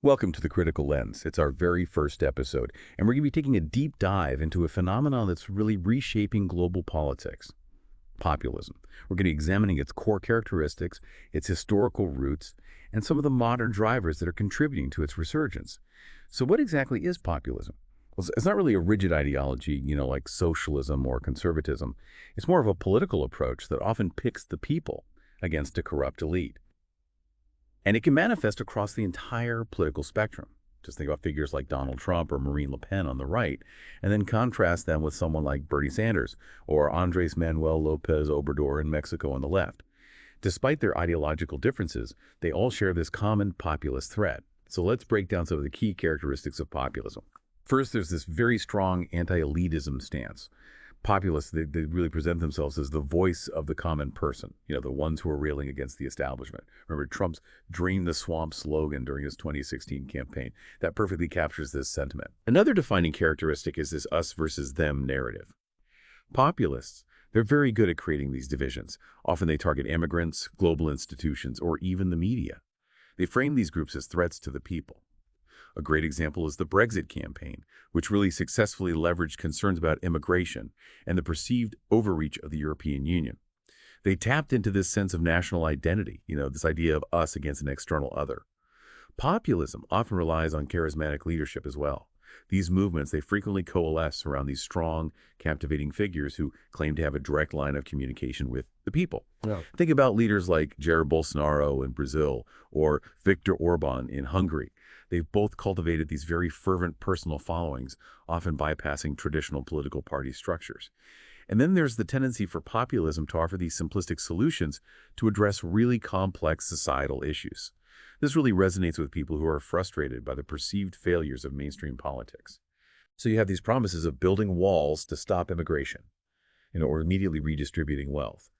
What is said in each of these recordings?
Welcome to The Critical Lens. It's our very first episode, and we're going to be taking a deep dive into a phenomenon that's really reshaping global politics, populism. We're going to be examining its core characteristics, its historical roots, and some of the modern drivers that are contributing to its resurgence. So what exactly is populism? Well, it's not really a rigid ideology, like socialism or conservatism. It's more of a political approach that often pits the people against a corrupt elite. And it can manifest across the entire political spectrum. Just think about figures like Donald Trump or Marine Le Pen on the right, and then contrast them with someone like Bernie Sanders or Andres Manuel Lopez Obrador in Mexico on the left. Despite their ideological differences, they all share this common populist thread. So let's break down some of the key characteristics of populism. First, there's this very strong anti-elitism stance. Populists, they really present themselves as the voice of the common person, the ones who are railing against the establishment. Remember Trump's Drain the Swamp slogan during his 2016 campaign. That perfectly captures this sentiment. Another defining characteristic is this us versus them narrative. Populists, they're very good at creating these divisions. Often they target immigrants, global institutions, or even the media. They frame these groups as threats to the people. A great example is the Brexit campaign, which really successfully leveraged concerns about immigration and the perceived overreach of the European Union. They tapped into this sense of national identity, this idea of us against an external other. Populism often relies on charismatic leadership as well. These movements, they frequently coalesce around these strong, captivating figures who claim to have a direct line of communication with the people. Yeah. Think about leaders like Jair Bolsonaro in Brazil or Viktor Orban in Hungary. They've both cultivated these very fervent personal followings, often bypassing traditional political party structures. And then there's the tendency for populism to offer these simplistic solutions to address really complex societal issues. This really resonates with people who are frustrated by the perceived failures of mainstream politics. So you have these promises of building walls to stop immigration, or immediately redistributing wealth.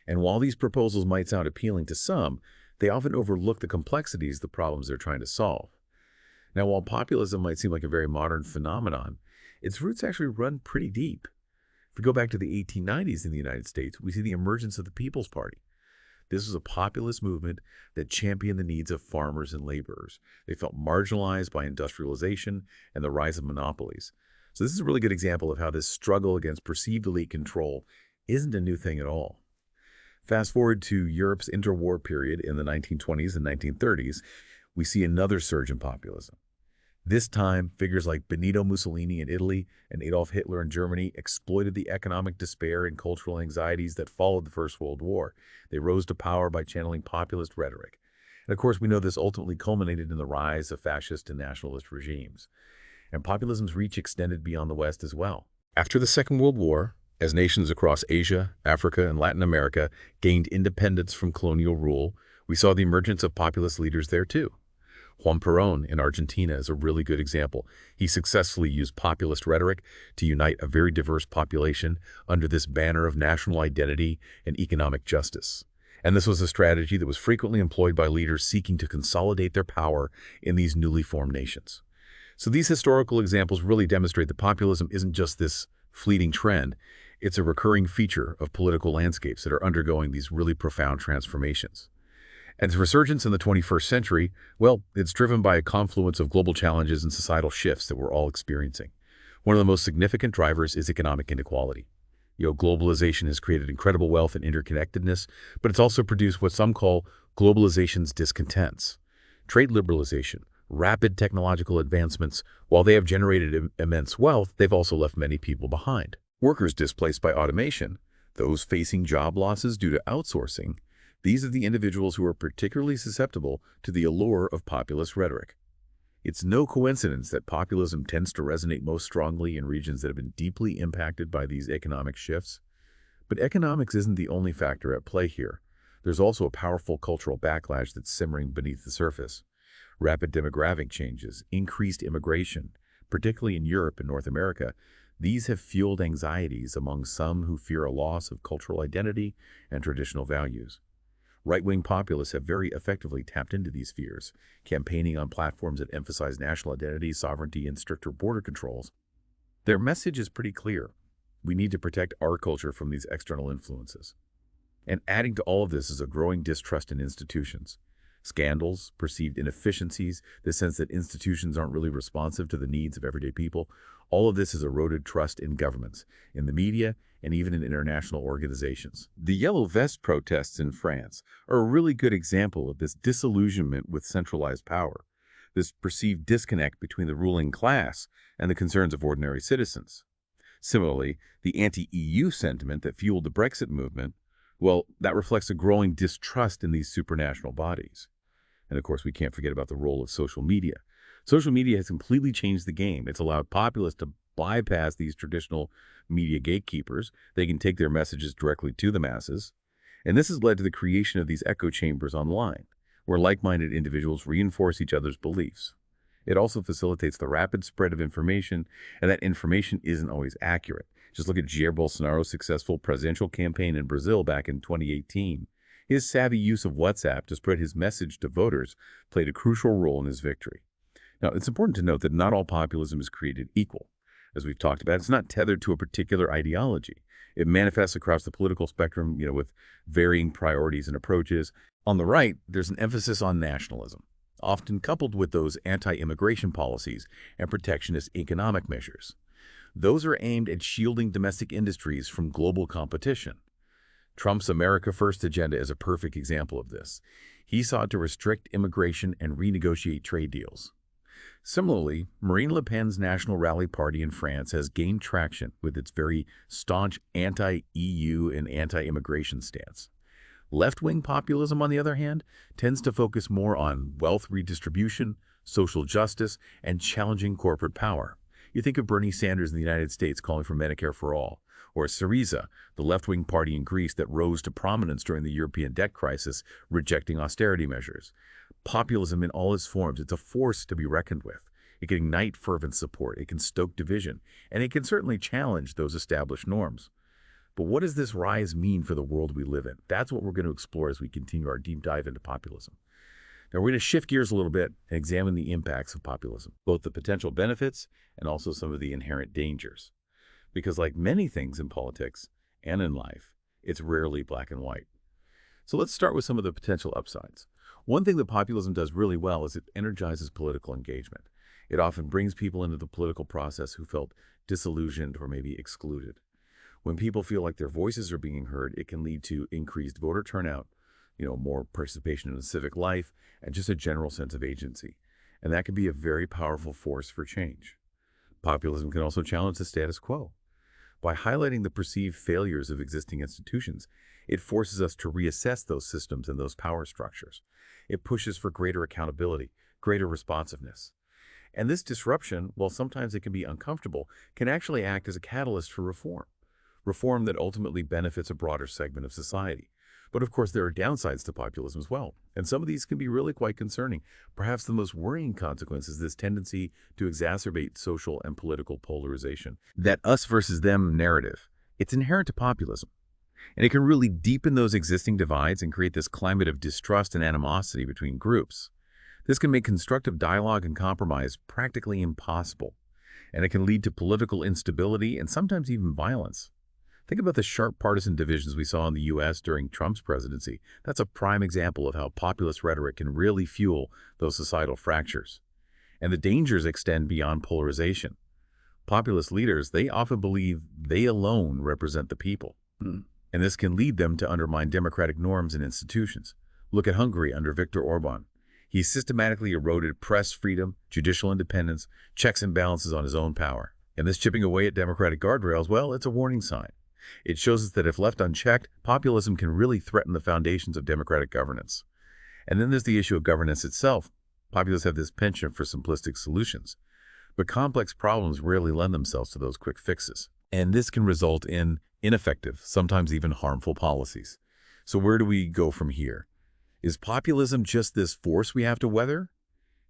And while these proposals might sound appealing to some, they often overlook the complexities of the problems they're trying to solve. Now, while populism might seem like a very modern phenomenon, its roots actually run pretty deep. If we go back to the 1890s in the United States, we see the emergence of the People's Party. This was a populist movement that championed the needs of farmers and laborers. They felt marginalized by industrialization and the rise of monopolies. So this is a really good example of how this struggle against perceived elite control isn't a new thing at all. Fast forward to Europe's interwar period in the 1920s and 1930s, we see another surge in populism. This time, figures like Benito Mussolini in Italy and Adolf Hitler in Germany exploited the economic despair and cultural anxieties that followed the First World War. They rose to power by channeling populist rhetoric. And of course, we know this ultimately culminated in the rise of fascist and nationalist regimes. And populism's reach extended beyond the West as well. After the Second World War, as nations across Asia, Africa, and Latin America gained independence from colonial rule, we saw the emergence of populist leaders there too. Juan Perón in Argentina is a really good example. He successfully used populist rhetoric to unite a very diverse population under this banner of national identity and economic justice. And this was a strategy that was frequently employed by leaders seeking to consolidate their power in these newly formed nations. So these historical examples really demonstrate that populism isn't just this fleeting trend. It's a recurring feature of political landscapes that are undergoing these really profound transformations. And its resurgence in the 21st century, well, it's driven by a confluence of global challenges and societal shifts that we're all experiencing. One of the most significant drivers is economic inequality. Globalization has created incredible wealth and interconnectedness, but it's also produced what some call globalization's discontents. Trade liberalization, rapid technological advancements, while they have generated immense wealth, they've also left many people behind. Workers displaced by automation, those facing job losses due to outsourcing, these are the individuals who are particularly susceptible to the allure of populist rhetoric. It's no coincidence that populism tends to resonate most strongly in regions that have been deeply impacted by these economic shifts. But economics isn't the only factor at play here. There's also a powerful cultural backlash that's simmering beneath the surface. Rapid demographic changes, increased immigration, particularly in Europe and North America, these have fueled anxieties among some who fear a loss of cultural identity and traditional values. Right-wing populists have very effectively tapped into these fears, campaigning on platforms that emphasize national identity, sovereignty, and stricter border controls. Their message is pretty clear. We need to protect our culture from these external influences. And adding to all of this is a growing distrust in institutions. Scandals, perceived inefficiencies, the sense that institutions aren't really responsive to the needs of everyday people, all of this has eroded trust in governments, in the media, and even in international organizations. The Yellow Vest protests in France are a really good example of this disillusionment with centralized power, this perceived disconnect between the ruling class and the concerns of ordinary citizens. Similarly, the anti-EU sentiment that fueled the Brexit movement, well, that reflects a growing distrust in these supranational bodies. And of course, we can't forget about the role of social media. Social media has completely changed the game. It's allowed populists to bypass these traditional media gatekeepers. They can take their messages directly to the masses. And this has led to the creation of these echo chambers online, where like-minded individuals reinforce each other's beliefs. It also facilitates the rapid spread of information, and that information isn't always accurate. Just look at Jair Bolsonaro's successful presidential campaign in Brazil back in 2018. His savvy use of WhatsApp to spread his message to voters played a crucial role in his victory. Now, it's important to note that not all populism is created equal. As we've talked about, it's not tethered to a particular ideology. It manifests across the political spectrum, with varying priorities and approaches. On the right, there's an emphasis on nationalism, often coupled with those anti-immigration policies and protectionist economic measures. Those are aimed at shielding domestic industries from global competition. Trump's America First agenda is a perfect example of this. He sought to restrict immigration and renegotiate trade deals. Similarly, Marine Le Pen's National Rally Party in France has gained traction with its very staunch anti-EU and anti-immigration stance. Left-wing populism, on the other hand, tends to focus more on wealth redistribution, social justice, and challenging corporate power. You think of Bernie Sanders in the United States calling for Medicare for all, or Syriza, the left-wing party in Greece that rose to prominence during the European debt crisis, rejecting austerity measures. Populism in all its forms, it's a force to be reckoned with. It can ignite fervent support, it can stoke division, and it can certainly challenge those established norms. But what does this rise mean for the world we live in? That's what we're going to explore as we continue our deep dive into populism. Now, we're going to shift gears a little bit and examine the impacts of populism, both the potential benefits and also some of the inherent dangers. Because like many things in politics and in life, it's rarely black and white. So let's start with some of the potential upsides. One thing that populism does really well is it energizes political engagement. It often brings people into the political process who felt disillusioned or maybe excluded. When people feel like their voices are being heard, it can lead to increased voter turnout, more participation in the civic life, and just a general sense of agency. And that can be a very powerful force for change. Populism can also challenge the status quo. By highlighting the perceived failures of existing institutions, it forces us to reassess those systems and those power structures. It pushes for greater accountability, greater responsiveness. And this disruption, while sometimes it can be uncomfortable, can actually act as a catalyst for reform that ultimately benefits a broader segment of society. But of course, there are downsides to populism as well, and some of these can be really quite concerning. Perhaps the most worrying consequence is this tendency to exacerbate social and political polarization. That us versus them narrative, it's inherent to populism, and it can really deepen those existing divides and create this climate of distrust and animosity between groups. This can make constructive dialogue and compromise practically impossible, and it can lead to political instability and sometimes even violence. Think about the sharp partisan divisions we saw in the U.S. during Trump's presidency. That's a prime example of how populist rhetoric can really fuel those societal fractures. And the dangers extend beyond polarization. Populist leaders, they often believe they alone represent the people. And this can lead them to undermine democratic norms and institutions. Look at Hungary under Viktor Orban. He systematically eroded press freedom, judicial independence, checks and balances on his own power. And this chipping away at democratic guardrails, well, it's a warning sign. It shows us that if left unchecked, populism can really threaten the foundations of democratic governance. And then there's the issue of governance itself. Populists have this penchant for simplistic solutions, but complex problems rarely lend themselves to those quick fixes. And this can result in ineffective, sometimes even harmful policies. So where do we go from here? Is populism just this force we have to weather?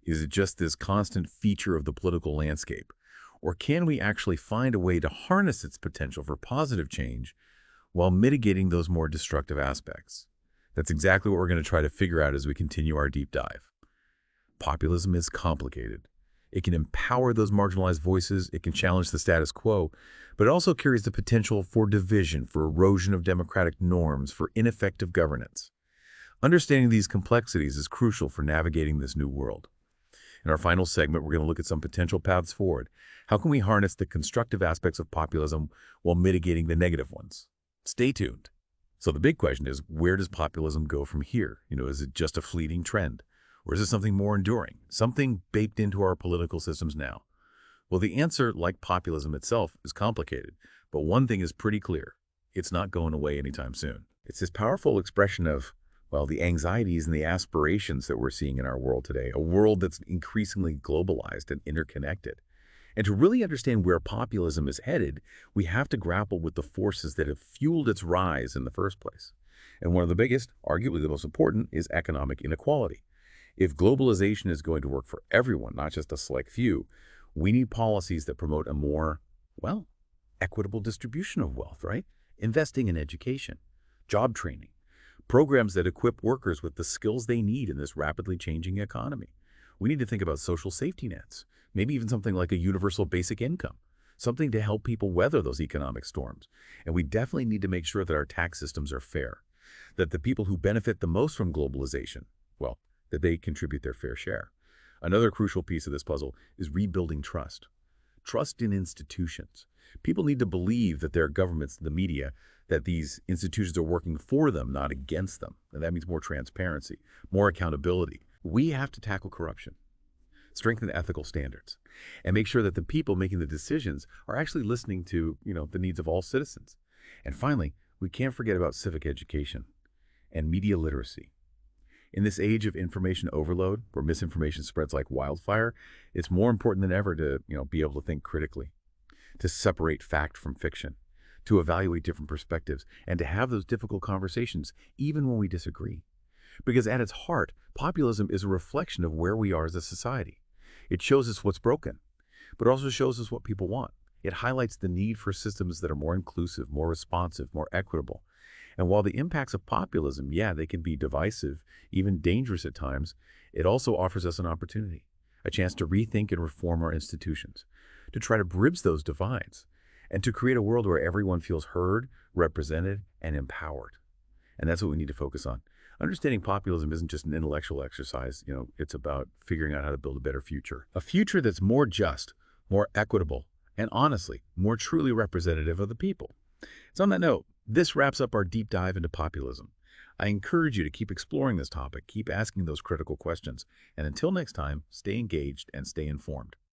Is it just this constant feature of the political landscape? Or can we actually find a way to harness its potential for positive change while mitigating those more destructive aspects? That's exactly what we're going to try to figure out as we continue our deep dive. Populism is complicated. It can empower those marginalized voices, it can challenge the status quo, but it also carries the potential for division, for erosion of democratic norms, for ineffective governance. Understanding these complexities is crucial for navigating this new world. In our final segment, we're going to look at some potential paths forward. How can we harness the constructive aspects of populism while mitigating the negative ones? Stay tuned. So the big question is, where does populism go from here? Is it just a fleeting trend? Or is it something more enduring, something baked into our political systems now? Well, the answer, like populism itself, is complicated. But one thing is pretty clear. It's not going away anytime soon. It's this powerful expression of, well, the anxieties and the aspirations that we're seeing in our world today, a world that's increasingly globalized and interconnected. And to really understand where populism is headed, we have to grapple with the forces that have fueled its rise in the first place. And one of the biggest, arguably the most important, is economic inequality. If globalization is going to work for everyone, not just a select few, we need policies that promote a more, well, equitable distribution of wealth, right? Investing in education, job training, programs that equip workers with the skills they need in this rapidly changing economy. We need to think about social safety nets, maybe even something like a universal basic income, something to help people weather those economic storms. And we definitely need to make sure that our tax systems are fair, that the people who benefit the most from globalization, well, that they contribute their fair share. Another crucial piece of this puzzle is rebuilding trust. Trust in institutions. People need to believe that their governments, the media, that these institutions are working for them, not against them. And that means more transparency, more accountability. We have to tackle corruption, strengthen ethical standards, and make sure that the people making the decisions are actually listening to, the needs of all citizens. And finally, we can't forget about civic education and media literacy. In this age of information overload, where misinformation spreads like wildfire, it's more important than ever to, be able to think critically, to separate fact from fiction, to evaluate different perspectives, and to have those difficult conversations, even when we disagree. Because at its heart, populism is a reflection of where we are as a society. It shows us what's broken, but also shows us what people want. It highlights the need for systems that are more inclusive, more responsive, more equitable. And while the impacts of populism, they can be divisive, even dangerous at times, it also offers us an opportunity, a chance to rethink and reform our institutions, to try to bridge those divides, and to create a world where everyone feels heard, represented, and empowered. And that's what we need to focus on. Understanding populism isn't just an intellectual exercise, it's about figuring out how to build a better future. A future that's more just, more equitable, and honestly, more truly representative of the people. So on that note, this wraps up our deep dive into populism. I encourage you to keep exploring this topic, keep asking those critical questions, and until next time, stay engaged and stay informed.